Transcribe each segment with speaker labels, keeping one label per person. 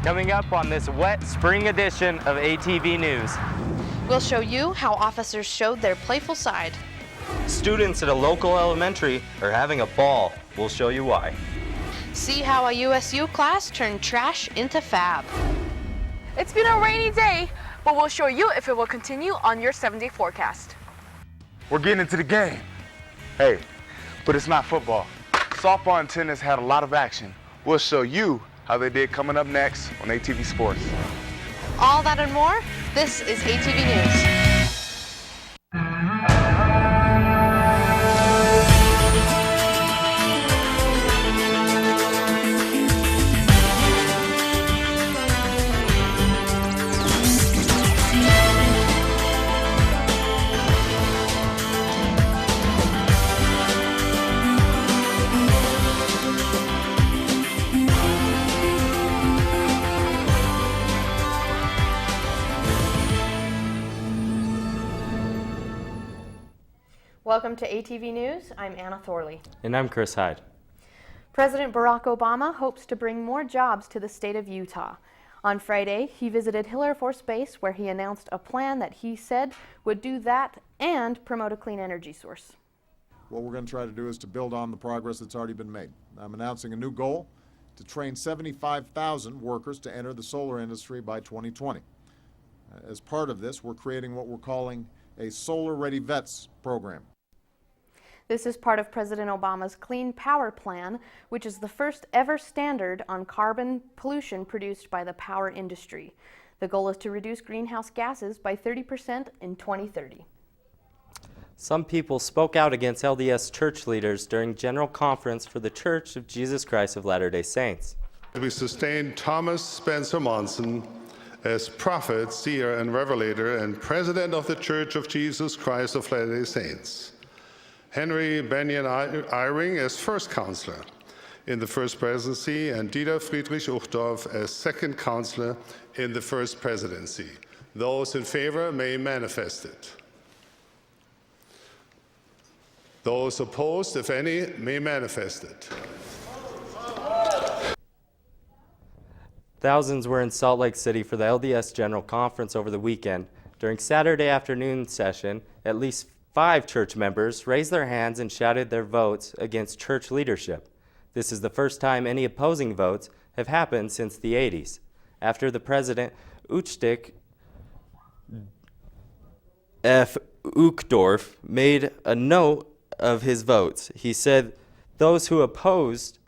Speaker 1: Coming up on this wet spring edition of ATV News.
Speaker 2: We'll show you how officers showed their playful side.
Speaker 1: Students at a local elementary are having a ball. We'll show you why.
Speaker 2: See how a USU class turned trash into fab.
Speaker 3: It's been a rainy day, but we'll show you if it will continue on your 7-day forecast.
Speaker 4: We're getting into the game. Hey, but it's not football. Softball and tennis had a lot of action. We'll show you how they did coming up next on ATV Sports.
Speaker 2: All that and more, this is ATV News. Welcome to ATV News. I'm Anna Thorley.
Speaker 1: And I'm Chris Hyde.
Speaker 2: President Barack Obama hopes to bring more jobs to the state of Utah. On Friday, he visited Hill Air Force Base where he announced a plan that he said would do that and promote a clean energy source.
Speaker 5: What we're going to try to do is to build on the progress that's already been made. I'm announcing a new goal to train 75,000 workers to enter the solar industry by 2020. As part of this, we're creating what we're calling a Solar Ready Vets program.
Speaker 2: This is part of President Obama's Clean Power Plan, which is the first ever standard on carbon pollution produced by the power industry. The goal is to reduce greenhouse gases by 30% in 2030.
Speaker 1: Some people spoke out against LDS church leaders during General Conference for the Church of Jesus Christ of Latter-day Saints.
Speaker 6: We sustained Thomas Spencer Monson as prophet, seer, and revelator, and president of the Church of Jesus Christ of Latter-day Saints. Henry Benyon Eyring as first counselor in the first presidency, and Dieter Friedrich Uchtdorf as second counselor in the first presidency. Those in favor may manifest it. Those opposed, if any, may manifest it.
Speaker 1: Thousands were in Salt Lake City for the LDS General Conference over the weekend. During Saturday afternoon session, at least 5 church members raised their hands and shouted their votes against church leadership. This is the first time any opposing votes have happened since the 80s. After the president, Uchtdorf F. Uchtdorf, made a note of his votes. He said those who opposed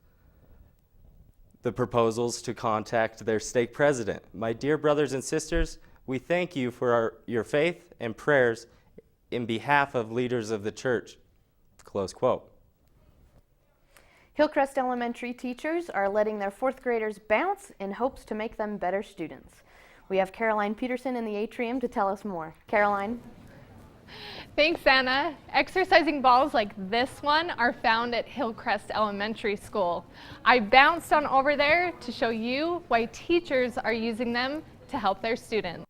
Speaker 1: the proposals to contact their stake president. My dear brothers and sisters, we thank you for your faith and prayers in behalf of leaders of the church. Close quote.
Speaker 2: Hillcrest Elementary teachers are letting their 4th graders bounce in hopes to make them better students. We have Caroline Peterson in the atrium to tell us more. Caroline.
Speaker 7: Thanks, Anna. Exercising balls like this one are found at Hillcrest Elementary School. I bounced on over there to show you why teachers are using them to help their students.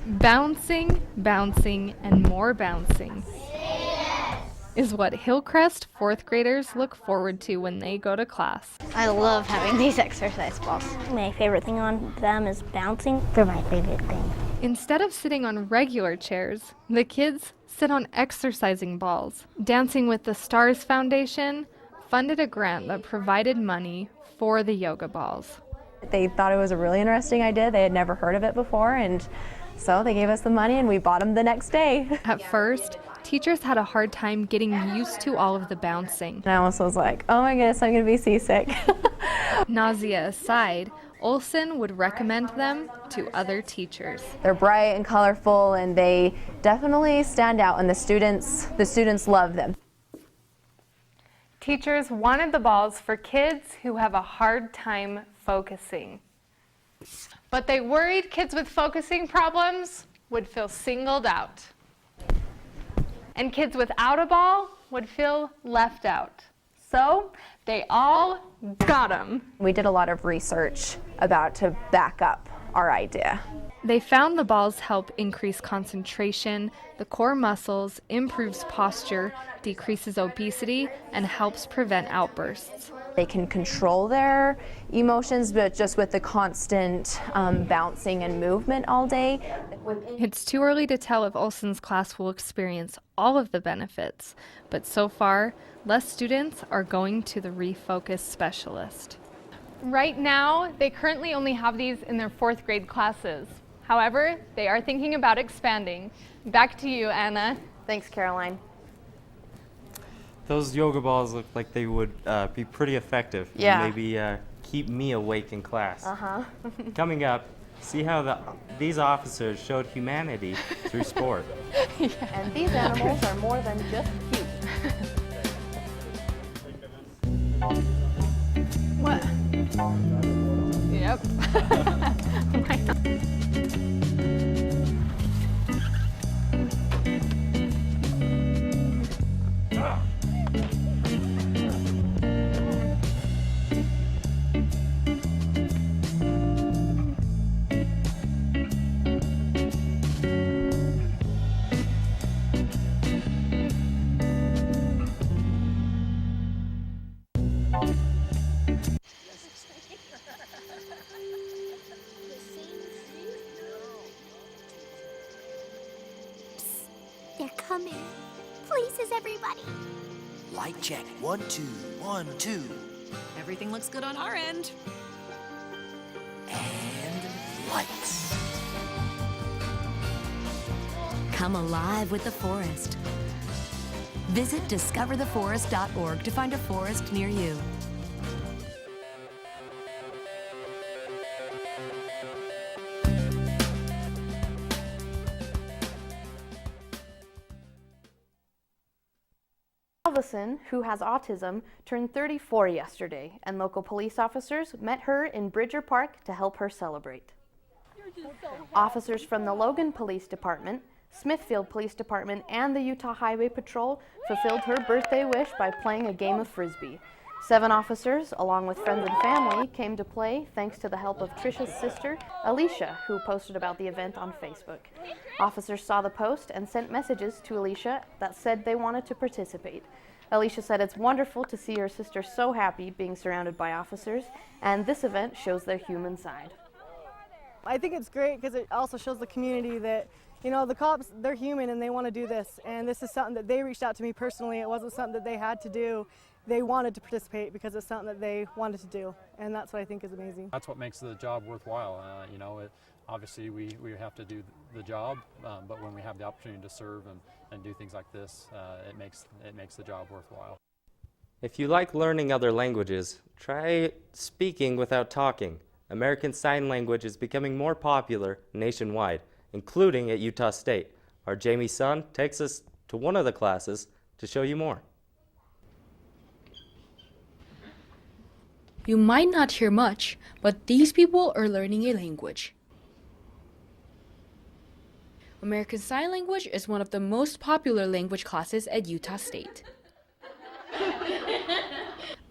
Speaker 7: Bouncing, bouncing, and more bouncing is what Hillcrest 4th graders look forward to when they go to class.
Speaker 8: I love having these exercise balls. My favorite thing on them is bouncing. They're my favorite thing.
Speaker 7: Instead of sitting on regular chairs, the kids sit on exercising balls. Dancing with the Stars Foundation funded a grant that provided money for the yoga balls.
Speaker 9: They thought it was a really interesting idea. They had never heard of it before, and so they gave us the money and we bought them the next day.
Speaker 7: At first, teachers had a hard time getting used to all of the bouncing.
Speaker 9: And I almost was like, oh my goodness, I'm going to be seasick.
Speaker 7: Nausea aside, Olson would recommend them to other teachers.
Speaker 9: They're bright and colorful, and they definitely stand out, and the students love them.
Speaker 7: Teachers wanted the balls for kids who have a hard time focusing. But they worried kids with focusing problems would feel singled out. And kids without a ball would feel left out. So they all got them.
Speaker 9: We did a lot of research to back up our idea.
Speaker 7: They found the balls help increase concentration, the core muscles, improves posture, decreases obesity, and helps prevent outbursts.
Speaker 9: They can control their emotions, but just with the constant bouncing and movement all day.
Speaker 7: It's too early to tell if Olson's class will experience all of the benefits, but so far, less students are going to the Refocus specialist. Right now, they currently only have these in their 4th grade classes. However, they are thinking about expanding. Back to you, Anna.
Speaker 2: Thanks, Caroline.
Speaker 1: Those yoga balls look like they would be pretty effective. And
Speaker 2: Yeah.
Speaker 1: maybe keep me awake in class.
Speaker 2: Uh-huh.
Speaker 1: Coming up, see how these officers showed humanity through sport.
Speaker 2: And these animals are more than just cute.
Speaker 7: What? Yep.
Speaker 10: They're coming. Places, everybody.
Speaker 11: Light check. 1, 2, 1, 2.
Speaker 12: Everything looks good on our end.
Speaker 11: And lights.
Speaker 12: Come alive with the forest. Visit discovertheforest.org to find a forest near you.
Speaker 2: Allison, who has autism, turned 34 yesterday, and local police officers met her in Bridger Park to help her celebrate. Officers from the Logan Police Department, Smithfield Police Department, and the Utah Highway Patrol fulfilled her birthday wish by playing a game of frisbee. 7 officers, along with friends and family, came to play thanks to the help of Trisha's sister, Alicia, who posted about the event on Facebook. Officers saw the post and sent messages to Alicia that said they wanted to participate. Alicia said it's wonderful to see her sister so happy being surrounded by officers, and this event shows their human side.
Speaker 13: I think it's great because it also shows the community that, you know, the cops, they're human and they want to do this. And this is something that they reached out to me personally. It wasn't something that they had to do. They wanted to participate because it's something that they wanted to do. And that's what I think is amazing.
Speaker 14: That's what makes the job worthwhile. Obviously we have to do the job, but when we have the opportunity to serve and do things like this, it makes the job worthwhile.
Speaker 1: If you like learning other languages, try speaking without talking. American Sign Language is becoming more popular nationwide, including at Utah State. Our Jamie Sun takes us to one of the classes to show you more.
Speaker 15: You might not hear much, but these people are learning a language. American Sign Language is one of the most popular language classes at Utah State.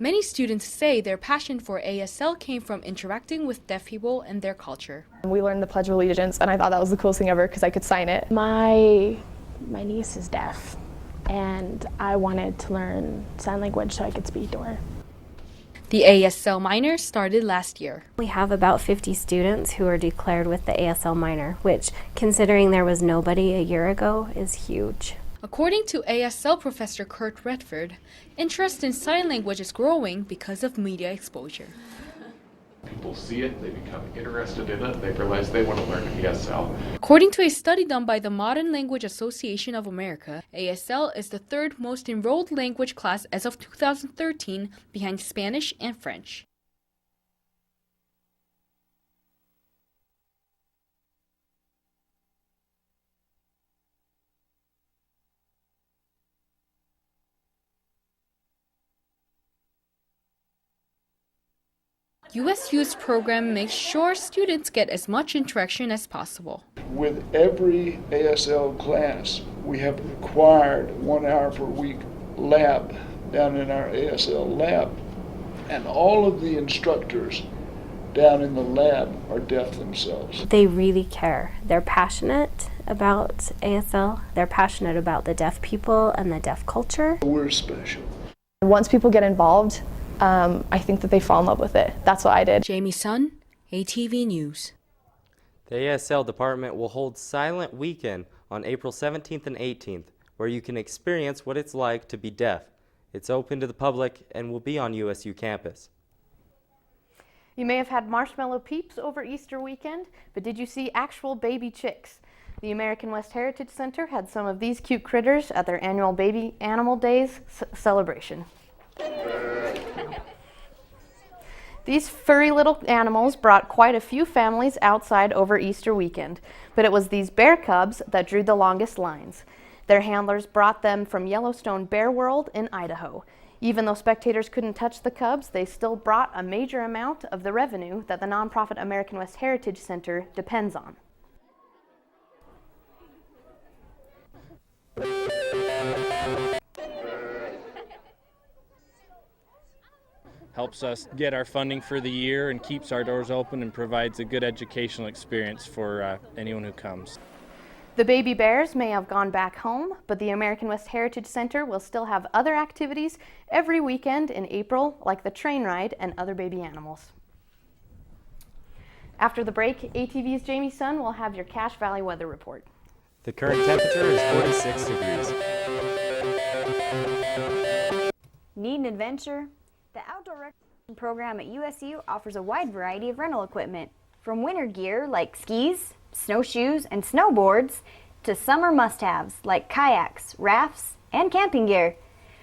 Speaker 15: Many students say their passion for ASL came from interacting with deaf people and their culture.
Speaker 16: We learned the Pledge of Allegiance, and I thought that was the coolest thing ever because I could sign it.
Speaker 17: My niece is deaf, and I wanted to learn sign language so I could speak to her.
Speaker 15: The ASL minor started last year.
Speaker 8: We have about 50 students who are declared with the ASL minor, which, considering there was nobody a year ago, is huge.
Speaker 15: According to ASL professor Kurt Redford, interest in sign language is growing because of media exposure.
Speaker 18: People see it, they become interested in it, they realize they want to learn ASL.
Speaker 15: According to a study done by the Modern Language Association of America, ASL is the 3rd most enrolled language class as of 2013, behind Spanish and French. USU's program makes sure students get as much interaction as possible.
Speaker 19: With every ASL class, we have required 1 hour per week lab down in our ASL lab. And all of the instructors down in the lab are deaf themselves.
Speaker 8: They really care. They're passionate about ASL. They're passionate about the deaf people and the deaf culture.
Speaker 19: We're special.
Speaker 16: Once people get involved, I think that they fall in love with it. That's what I did.
Speaker 15: Jamie Sun, ATV News.
Speaker 1: The ASL department will hold Silent Weekend on April 17th and 18th, where you can experience what it's like to be deaf. It's open to the public and will be on USU campus.
Speaker 2: You may have had marshmallow peeps over Easter weekend, but did you see actual baby chicks? The American West Heritage Center had some of these cute critters at their annual Baby Animal Days celebration. These furry little animals brought quite a few families outside over Easter weekend, but it was these bear cubs that drew the longest lines. Their handlers brought them from Yellowstone Bear World in Idaho. Even though spectators couldn't touch the cubs, they still brought a major amount of the revenue that the nonprofit American West Heritage Center depends on.
Speaker 20: Helps us get our funding for the year and keeps our doors open and provides a good educational experience for anyone who comes.
Speaker 2: The baby bears may have gone back home, but the American West Heritage Center will still have other activities every weekend in April, like the train ride and other baby animals. After the break, ATV's Jamie Sun will have your Cache Valley weather report.
Speaker 1: The current temperature is 46 degrees.
Speaker 21: Need an adventure? The Outdoor Recreation Program at USU offers a wide variety of rental equipment, from winter gear like skis, snowshoes, and snowboards, to summer must-haves like kayaks, rafts, and camping gear.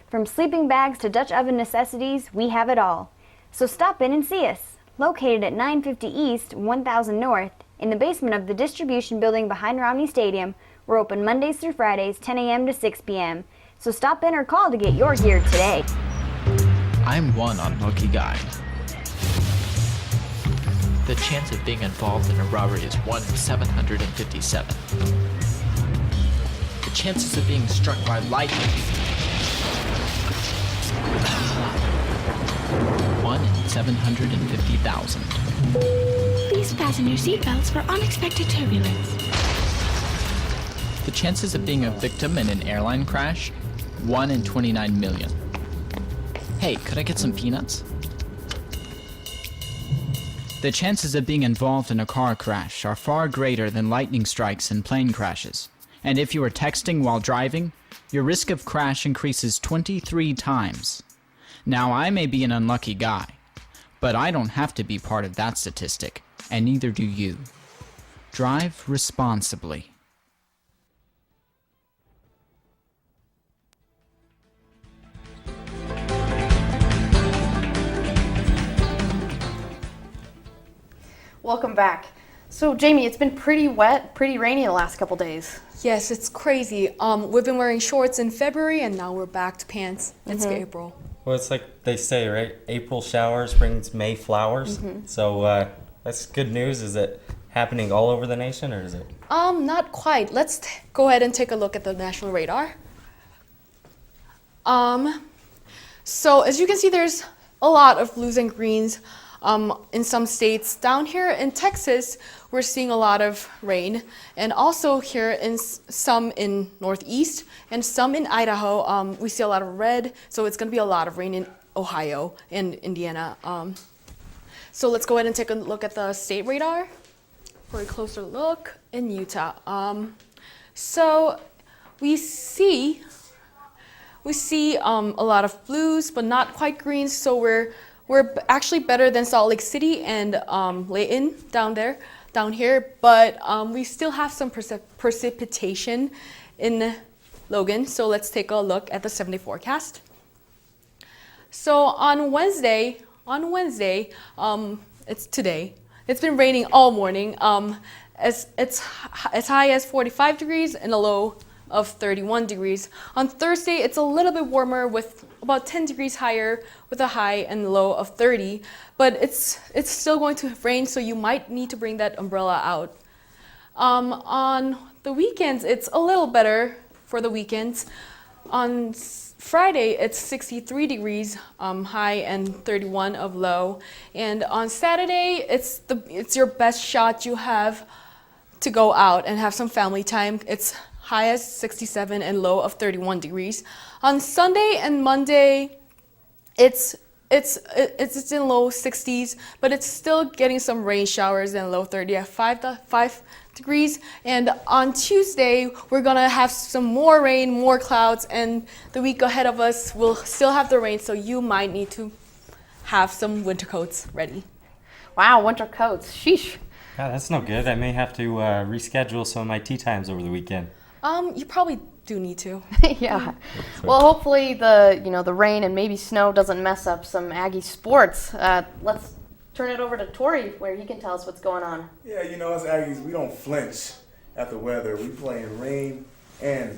Speaker 21: From sleeping bags to Dutch oven necessities, we have it all. So stop in and see us, located at 950 East, 1000 North, in the basement of the distribution building behind Romney Stadium. We're open Mondays through Fridays, 10 a.m. to 6 p.m. So stop in or call to get your gear today.
Speaker 22: I'm one unlucky guy. The chance of being involved in a robbery is 1 in 757. The chances of being struck by lightning. 1 in 750,000.
Speaker 10: Please fasten your seatbelts for unexpected turbulence.
Speaker 22: The chances of being a victim in an airline crash? 1 in 29 million. Hey, could I get some peanuts? The chances of being involved in a car crash are far greater than lightning strikes and plane crashes. And if you are texting while driving, your risk of crash increases 23 times. Now, I may be an unlucky guy, but I don't have to be part of that statistic, and neither do you. Drive responsibly.
Speaker 2: Welcome back. So Jamie, it's been pretty wet, pretty rainy the last couple days.
Speaker 23: Yes, it's crazy. We've been wearing shorts in February and now we're back to pants. It's April.
Speaker 1: Well, it's like they say, right? April showers brings May flowers. So that's good news. Is it happening all over the nation, or is it?
Speaker 23: Not quite. Let's go ahead and take a look at the national radar. So as you can see, there's a lot of blues and greens. In some states. Down here in Texas, we're seeing a lot of rain, and also here in some in Northeast and some in Idaho, we see a lot of red, so it's going to be a lot of rain in Ohio and Indiana. So let's go ahead and take a look at the state radar for a closer look in Utah. So we see a lot of blues, but not quite greens, so we're actually better than Salt Lake City and Layton down here, but we still have some precipitation in Logan. So let's take a look at the 7-day forecast. So on Wednesday, it's today. It's been raining all morning. It's as high as 45 degrees and a low of 31 degrees. On Thursday, it's a little bit warmer with about 10 degrees higher with a high and low of 30, but it's still going to rain, so you might need to bring that umbrella out. On the weekends, it's a little better for the weekends. On Friday, it's 63 degrees high and 31 of low, and on Saturday, it's your best shot you have to go out and have some family time. It's high as 67 and low of 31 degrees. On Sunday and Monday, it's it's in low 60s, but it's still getting some rain showers in low 30 at 5 degrees. And on Tuesday, we're gonna have some more rain, more clouds, and the week ahead of us will still have the rain, so you might need to have some winter coats ready.
Speaker 2: Wow, winter coats. Sheesh.
Speaker 1: God, that's no good. I may have to reschedule some of my tea times over the weekend.
Speaker 23: You probably do need to.
Speaker 2: Yeah. Well, hopefully the rain and maybe snow doesn't mess up some Aggie sports. Let's turn it over to Tori, where he can tell us what's going on.
Speaker 3: Yeah, us Aggies, we don't flinch at the weather. We play in rain and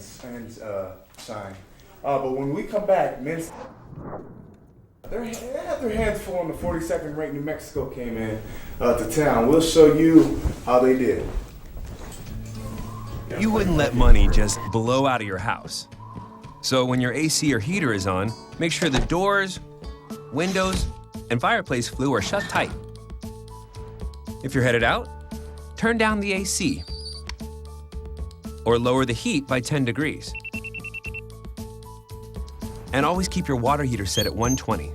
Speaker 3: shine. But when we come back, men's they had their hands full when the 42nd ranked New Mexico came in to town. We'll show you how they did.
Speaker 4: You wouldn't let money just blow out of your house. So when your AC or heater is on, make sure the doors, windows, and fireplace flue are shut tight. If you're headed out, turn down the AC or lower the heat by 10 degrees. And always keep your water heater set at 120.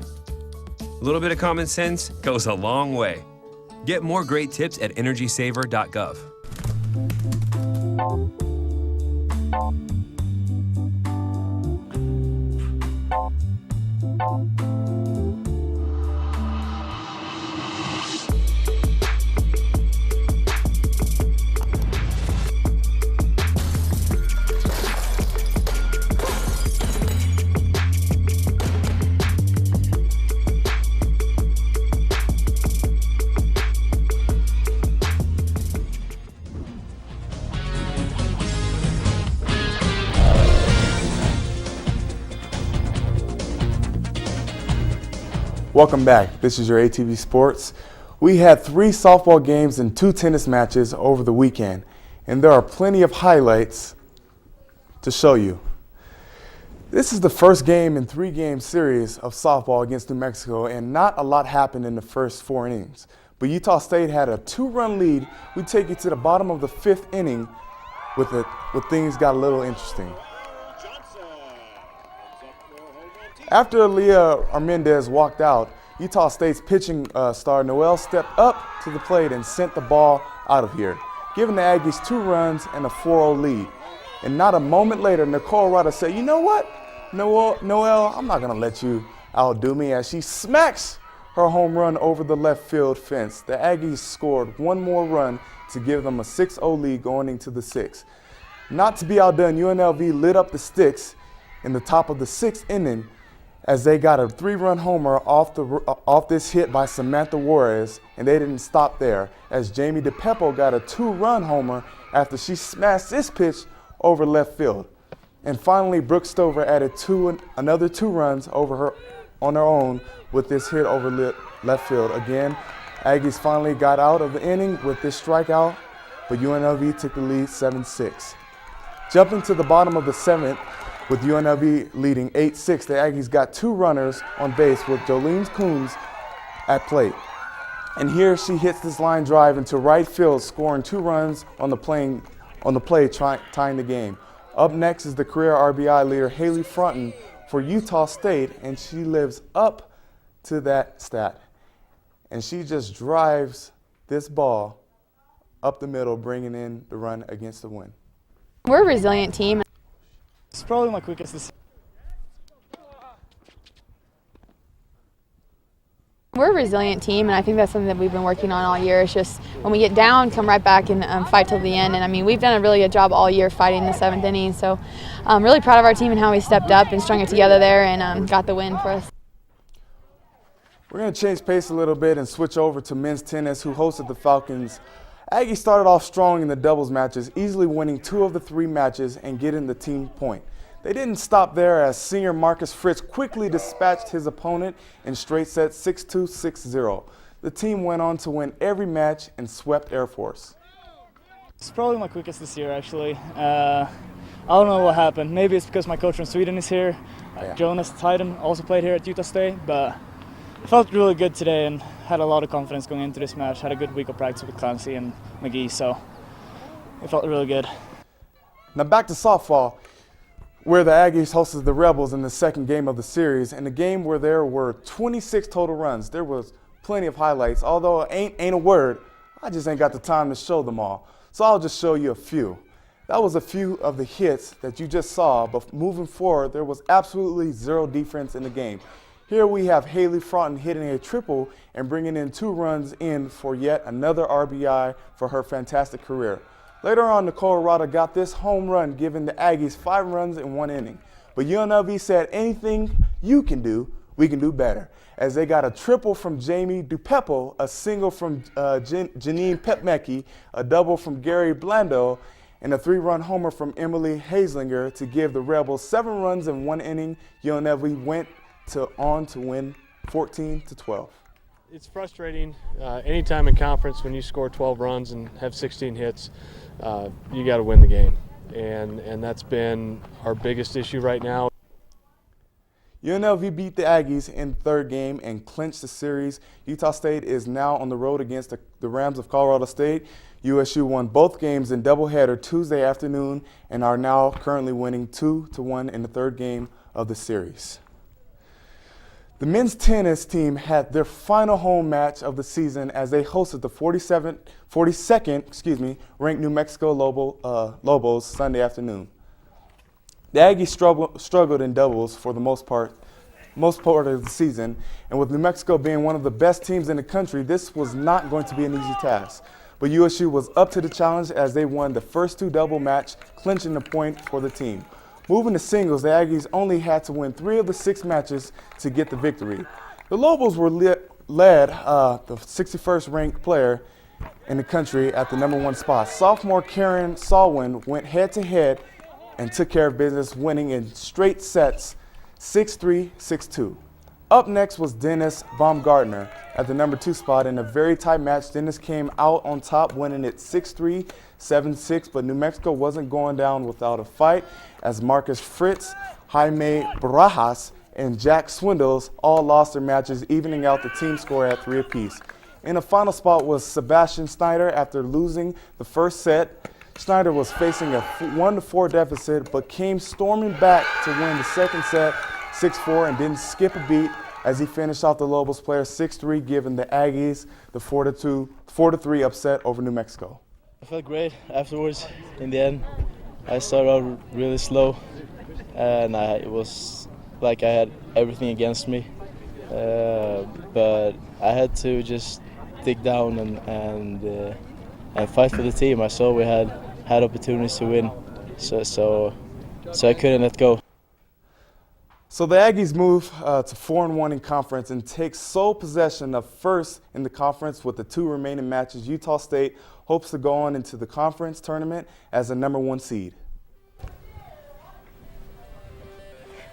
Speaker 4: A little bit of common sense goes a long way. Get more great tips at energysaver.gov.
Speaker 3: Welcome back. This is your ATV Sports. We had 3 softball games and 2 tennis matches over the weekend, and there are plenty of highlights to show you. This is the first game in 3-game series of softball against New Mexico, and not a lot happened in the first 4 innings. But Utah State had a 2-run lead. We take you to the bottom of the 5th inning with things got a little interesting. After Aaliyah Armendez walked out, Utah State's pitching star Noel stepped up to the plate and sent the ball out of here, giving the Aggies 2 runs and a 4-0 lead. And not a moment later, Nicole Rada said, "You know what, Noel, I'm not going to let you outdo me," as she smacks her home run over the left field fence. The Aggies scored 1 more run to give them a 6-0 lead going into the 6th. Not to be outdone, UNLV lit up the sticks in the top of the 6th inning as they got a 3-run homer off this hit by Samantha Juarez, and they didn't stop there, as Jamie DePeppo got a 2-run homer after she smashed this pitch over left field. And finally, Brooke Stover added another 2 runs on her own with this hit over left field. Again, Aggies finally got out of the inning with this strikeout, but UNLV took the lead 7-6. Jumping to the bottom of the 7th, with UNLV leading 8-6, the Aggies got 2 runners on base with Jolene Coons at plate. And here she hits this line drive into right field, scoring 2 runs on the play, tying the game. Up next is the career RBI leader, Haley Frunton, for Utah State, and she lives up to that stat. And she just drives this ball up the middle, bringing in the run against the win.
Speaker 5: We're a resilient team.
Speaker 24: It's probably my quickest decision.
Speaker 5: We're a resilient team, and I think that's something that we've been working on all year. It's just when we get down, come right back and fight till the end. And I mean, we've done a really good job all year fighting the 7th inning. So I'm really proud of our team and how we stepped up and strung it together there and got the win for us.
Speaker 3: We're going to change pace a little bit and switch over to men's tennis, who hosted the Falcons. Aggies started off strong in the doubles matches, easily winning 2 of the 3 matches and getting the team point. They didn't stop there, as senior Marcus Fritz quickly dispatched his opponent in straight sets 6-2, 6-0. The team went on to win every match and swept Air Force.
Speaker 24: It's probably my quickest this year, actually. I don't know what happened. Maybe it's because my coach from Sweden is here. Jonas Tiden also played here at Utah State, but I felt really good today and had a lot of confidence going into this match. Had a good week of practice with Clancy and McGee, so it felt really good.
Speaker 3: Now back to softball. where the Aggies hosted the Rebels in the second game of the series, in a game where there were 26 total runs. There was plenty of highlights, although ain't a word, I just ain't got the time to show them all. So I'll just show you a few. That was a few of the hits that you just saw, but moving forward, there was absolutely zero defense in the game. Here we have Haley Fraughton hitting a triple and bringing in 2 runs in for yet another RBI for her fantastic career. Later on, Nicole Rada got this home run, giving the Aggies 5 runs in 1 inning. But UNLV said, anything you can do, we can do better, as they got a triple from Jamie DuPepo, a single from Janine Pepmecki, a double from Gary Blando, and a 3-run homer from Emily Hazlinger to give the Rebels 7 runs in 1 inning. UNLV went on to win 14-12.
Speaker 6: It's frustrating anytime in conference when you score 12 runs and have 16 hits, you got to win the game. And that's been our biggest issue right now.
Speaker 3: UNLV beat the Aggies in the 3rd game and clinched the series. Utah State is now on the road against the Rams of Colorado State. USU won both games in doubleheader Tuesday afternoon and are now currently winning 2-1 in the 3rd game of the series. The men's tennis team had their final home match of the season as they hosted the 42nd ranked New Mexico Lobos Sunday afternoon. The Aggies struggled in doubles for the most part of the season, and with New Mexico being one of the best teams in the country, this was not going to be an easy task. But USU was up to the challenge as they won the first 2 double match, clinching the point for the team. Moving to singles, the Aggies only had to win 3 of the 6 matches to get the victory. The Lobos were led the 61st ranked player in the country at the #1 spot. Sophomore Karen Salwin went head-to-head and took care of business, winning in straight sets 6-3, 6-2. Up next was Dennis Baumgartner at the #2 spot. In a very tight match, Dennis came out on top, winning it 6-3, 7-6, but New Mexico wasn't going down without a fight as Marcus Fritz, Jaime Barajas, and Jack Swindles all lost their matches, evening out the team score at 3 apiece. In the final spot was Sebastian Snyder after losing the first set. Snyder was facing a 1-4 deficit, but came storming back to win the second set 6-4 and didn't skip a beat as he finished off the Lobos player 6-3, giving the Aggies the 4-3 upset over New Mexico.
Speaker 7: I felt great afterwards. In the end, I started out really slow, and it was like I had everything against me. But I had to just dig down and fight for the team. I saw we had opportunities to win, so I couldn't let go.
Speaker 3: So the Aggies move to 4-1 in conference and take sole possession of first in the conference with the 2 remaining matches. Utah State hopes to go on into the conference tournament as the #1 seed.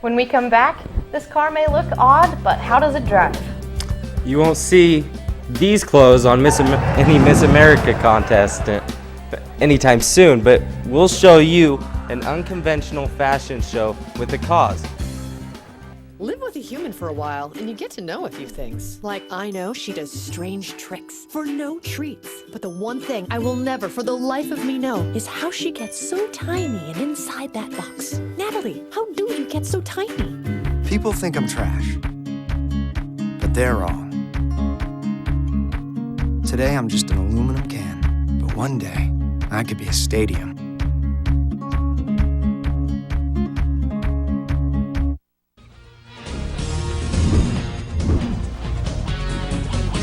Speaker 2: When we come back, this car may look odd, but how does it drive?
Speaker 1: You won't see these clothes on any Miss America contest anytime soon, but we'll show you an unconventional fashion show with a cause.
Speaker 9: Live with a human for a while, and you get to know a few things. Like, I know she does strange tricks for no treats. But the one thing I will never, for the life of me, know is how she gets so tiny and inside that box. Natalie, how do you get so tiny?
Speaker 11: People think I'm trash, but they're wrong. Today, I'm just an aluminum can, but one day, I could be a stadium.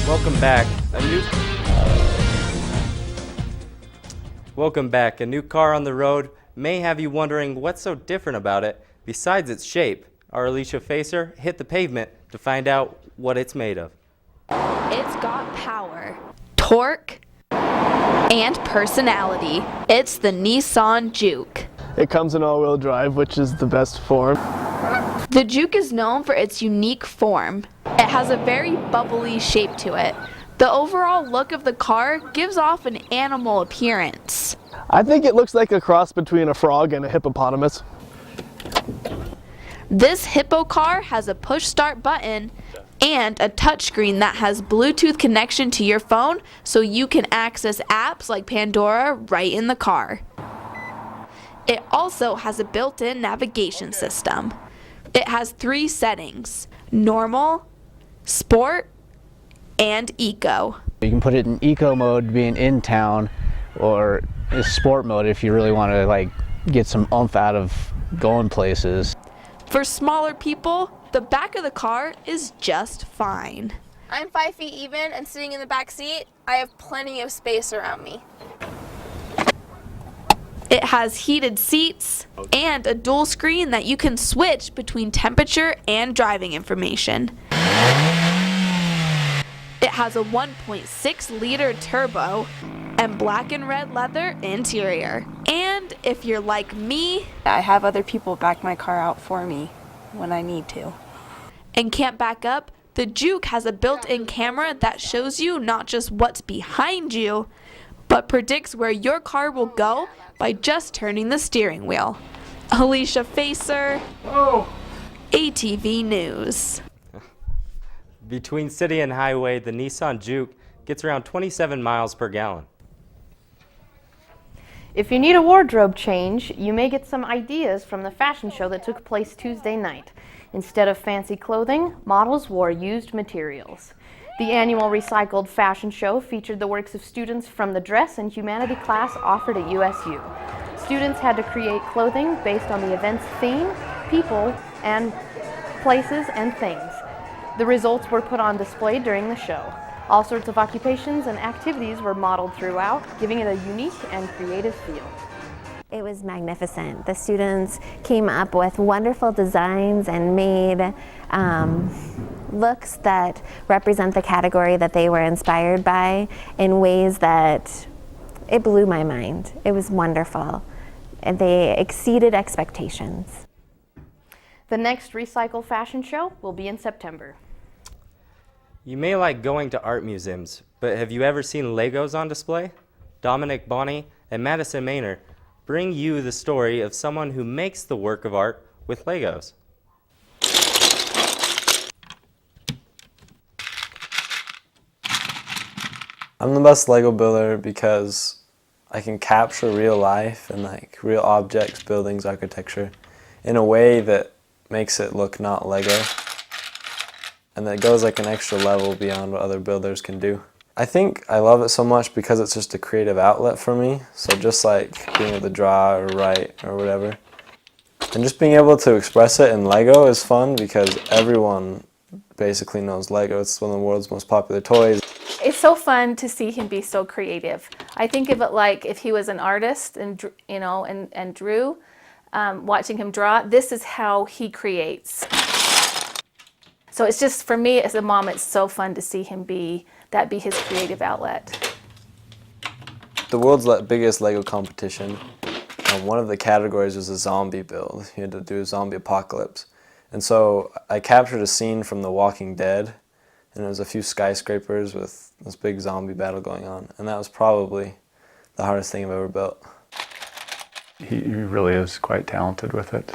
Speaker 1: Welcome back. Welcome back. A new car on the road may have you wondering what's so different about it besides its shape. Our Alicia Facer hit the pavement to find out what it's made of.
Speaker 25: It's got power, torque, and personality. It's the Nissan Juke.
Speaker 26: It comes in all-wheel drive, which is the best form.
Speaker 25: The Juke is known for its unique form. It has a very bubbly shape to it. The overall look of the car gives off an animal appearance.
Speaker 26: I think it looks like a cross between a frog and a hippopotamus.
Speaker 25: This hippo car has a push start button and a touchscreen that has Bluetooth connection to your phone so you can access apps like Pandora right in the car. It also has a built-in navigation system. It has 3 settings: normal, sport, and eco.
Speaker 8: You can put it in eco mode being in town, or sport mode if you really want to like get some oomph out of going places.
Speaker 25: For smaller people, the back of the car is just fine.
Speaker 16: I'm 5 feet even, and sitting in the back seat, I have plenty of space around me.
Speaker 25: It has heated seats and a dual screen that you can switch between temperature and driving information. It has a 1.6-liter turbo and black and red leather interior. And if you're like me,
Speaker 16: I have other people back my car out for me when I need to.
Speaker 25: And can't back up, the Juke has a built-in camera that shows you not just what's behind you, but predicts where your car will go by just turning the steering wheel. Alicia Facer, ATV News.
Speaker 1: Between city and highway, the Nissan Juke gets around 27 miles per gallon.
Speaker 2: If you need a wardrobe change, you may get some ideas from the fashion show that took place Tuesday night. Instead of fancy clothing, models wore used materials. The annual recycled fashion show featured the works of students from the dress and humanity class offered at USU. Students had to create clothing based on the event's theme, people, and places and things. The results were put on display during the show. All sorts of occupations and activities were modeled throughout, giving it a unique and creative feel.
Speaker 12: It was magnificent. The students came up with wonderful designs and made looks that represent the category that they were inspired by in ways that it blew my mind. It was wonderful. And they exceeded expectations.
Speaker 2: The next Recycle Fashion Show will be in September.
Speaker 1: You may like going to art museums, but have you ever seen Legos on display? Dominic Bonney and Madison Maynor bring you the story of someone who makes the work of art with Legos.
Speaker 13: I'm the best Lego builder because I can capture real life and like real objects, buildings, architecture in a way that makes it look not Lego, and that goes like an extra level beyond what other builders can do. I think I love it so much because it's just a creative outlet for me. So just like being able to draw or write or whatever. And just being able to express it in Lego is fun because everyone basically knows Lego. It's one of the world's most popular toys.
Speaker 16: It's so fun to see him be so creative. I think of it like if he was an artist and and drew, watching him draw, this is how he creates. So it's just, for me as a mom, it's so fun to see him be his creative outlet.
Speaker 13: The world's biggest Lego competition, one of the categories was a zombie build. You had to do a zombie apocalypse. And so I captured a scene from The Walking Dead, and it was a few skyscrapers with this big zombie battle going on. And that was probably the hardest thing I've ever built.
Speaker 14: He really is quite talented with it.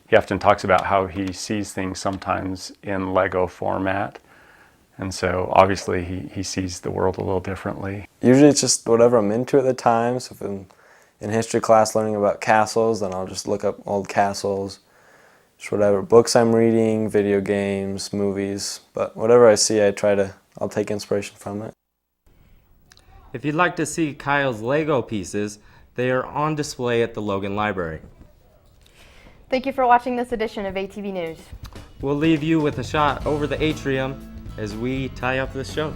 Speaker 14: He often talks about how he sees things sometimes in Lego format. And so obviously he sees the world a little differently.
Speaker 13: Usually it's just whatever I'm into at the time. So if I'm in history class learning about castles, then I'll just look up old castles. Just whatever books I'm reading, video games, movies. But whatever I see, I'll take inspiration from it.
Speaker 1: If you'd like to see Kyle's Lego pieces, they are on display at the Logan Library.
Speaker 2: Thank you for watching this edition of ATV News.
Speaker 1: We'll leave you with a shot over the atrium as we tie up this show.